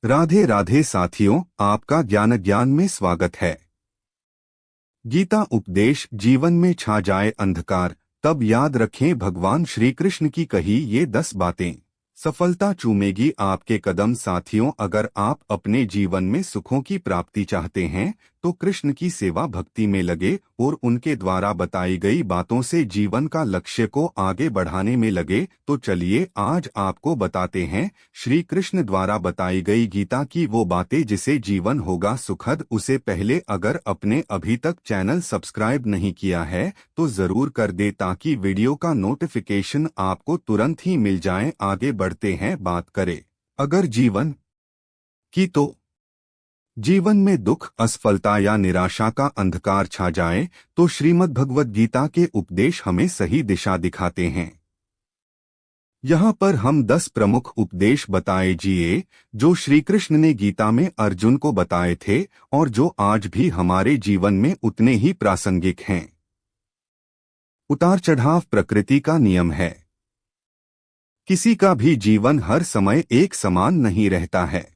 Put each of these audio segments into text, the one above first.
राधे राधे साथियों, आपका ज्ञान में स्वागत है। गीता उपदेश जीवन में छा जाए अंधकार, तब याद रखें भगवान श्री कृष्ण की कही ये 10 बातें। सफलता चूमेगी आपके कदम साथियों, अगर आप अपने जीवन में सुखों की प्राप्ति चाहते हैं तो कृष्ण की सेवा भक्ति में लगे और उनके द्वारा बताई गई बातों से जीवन का लक्ष्य को आगे बढ़ाने में लगे। तो चलिए आज आपको बताते हैं श्री कृष्ण द्वारा बताई गई गीता की वो बातें जिसे जीवन होगा सुखद। उसे पहले अगर आपने अभी तक चैनल सब्सक्राइब नहीं किया है तो जरूर कर दे ताकि वीडियो का नोटिफिकेशन आपको तुरंत ही मिल जाए। आगे बढ़ते हैं, बात करें अगर जीवन की तो जीवन में दुख, असफलता या निराशा का अंधकार छा जाए तो श्रीमद् भगवद गीता के उपदेश हमें सही दिशा दिखाते हैं। यहाँ पर हम 10 प्रमुख उपदेश बताए जिए जो श्री कृष्ण ने गीता में अर्जुन को बताए थे और जो आज भी हमारे जीवन में उतने ही प्रासंगिक हैं। उतार चढ़ाव प्रकृति का नियम है। किसी का भी जीवन हर समय एक समान नहीं रहता है।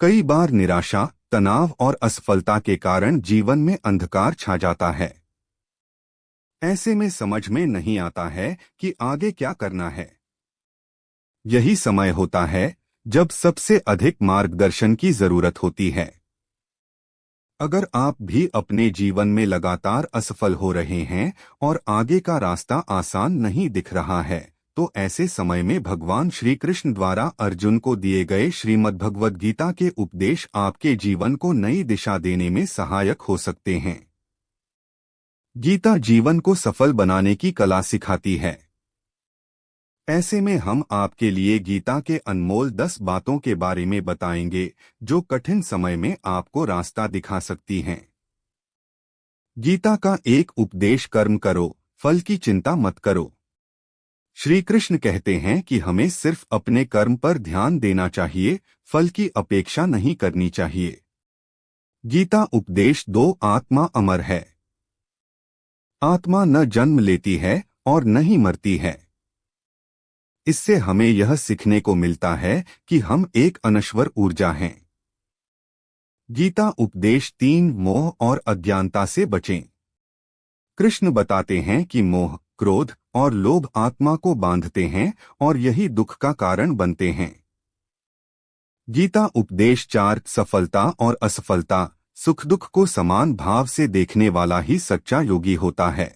कई बार निराशा, तनाव और असफलता के कारण जीवन में अंधकार छा जाता है। ऐसे में समझ में नहीं आता है कि आगे क्या करना है। यही समय होता है जब सबसे अधिक मार्गदर्शन की जरूरत होती है। अगर आप भी अपने जीवन में लगातार असफल हो रहे हैं और आगे का रास्ता आसान नहीं दिख रहा है तो ऐसे समय में भगवान श्री कृष्ण द्वारा अर्जुन को दिए गए श्रीमद् भगवद गीता के उपदेश आपके जीवन को नई दिशा देने में सहायक हो सकते हैं। गीता जीवन को सफल बनाने की कला सिखाती है। ऐसे में हम आपके लिए गीता के अनमोल 10 बातों के बारे में बताएंगे जो कठिन समय में आपको रास्ता दिखा सकती हैं। गीता का एक उपदेश, कर्म करो, फल की चिंता मत करो। श्री कृष्ण कहते हैं कि हमें सिर्फ अपने कर्म पर ध्यान देना चाहिए, फल की अपेक्षा नहीं करनी चाहिए। गीता उपदेश 2, आत्मा अमर है। आत्मा न जन्म लेती है और न ही मरती है। इससे हमें यह सीखने को मिलता है कि हम एक अनश्वर ऊर्जा हैं। गीता उपदेश 3, मोह और अज्ञानता से बचें। कृष्ण बताते हैं कि मोह, क्रोध और लोभ आत्मा को बांधते हैं और यही दुख का कारण बनते हैं। गीता उपदेश 4, सफलता और असफलता, सुख दुख को समान भाव से देखने वाला ही सच्चा योगी होता है।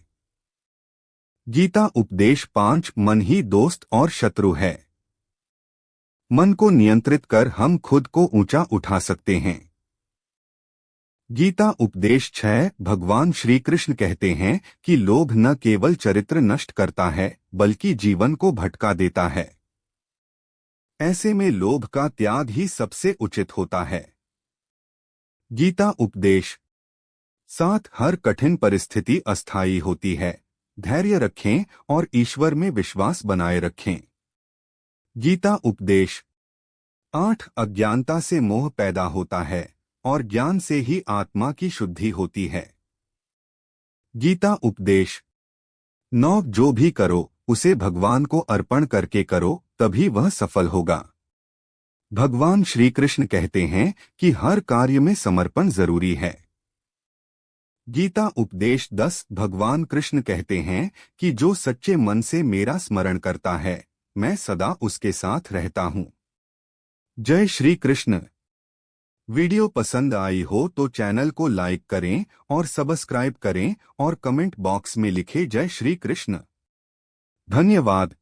गीता उपदेश 5, मन ही दोस्त और शत्रु है। मन को नियंत्रित कर हम खुद को ऊंचा उठा सकते हैं। गीता उपदेश 6, भगवान श्री कृष्ण कहते हैं कि लोभ न केवल चरित्र नष्ट करता है बल्कि जीवन को भटका देता है। ऐसे में लोभ का त्याग ही सबसे उचित होता है। गीता उपदेश 7, हर कठिन परिस्थिति अस्थायी होती है, धैर्य रखें और ईश्वर में विश्वास बनाए रखें। गीता उपदेश 8, अज्ञानता से मोह पैदा होता है और ज्ञान से ही आत्मा की शुद्धि होती है। गीता उपदेश 9, जो भी करो उसे भगवान को अर्पण करके करो, तभी वह सफल होगा। भगवान श्री कृष्ण कहते हैं कि हर कार्य में समर्पण जरूरी है। गीता उपदेश 10, भगवान कृष्ण कहते हैं कि जो सच्चे मन से मेरा स्मरण करता है मैं सदा उसके साथ रहता हूं। जय श्री कृष्ण। वीडियो पसंद आई हो तो चैनल को लाइक करें और सब्सक्राइब करें और कमेंट बॉक्स में लिखें जय श्री कृष्ण। धन्यवाद।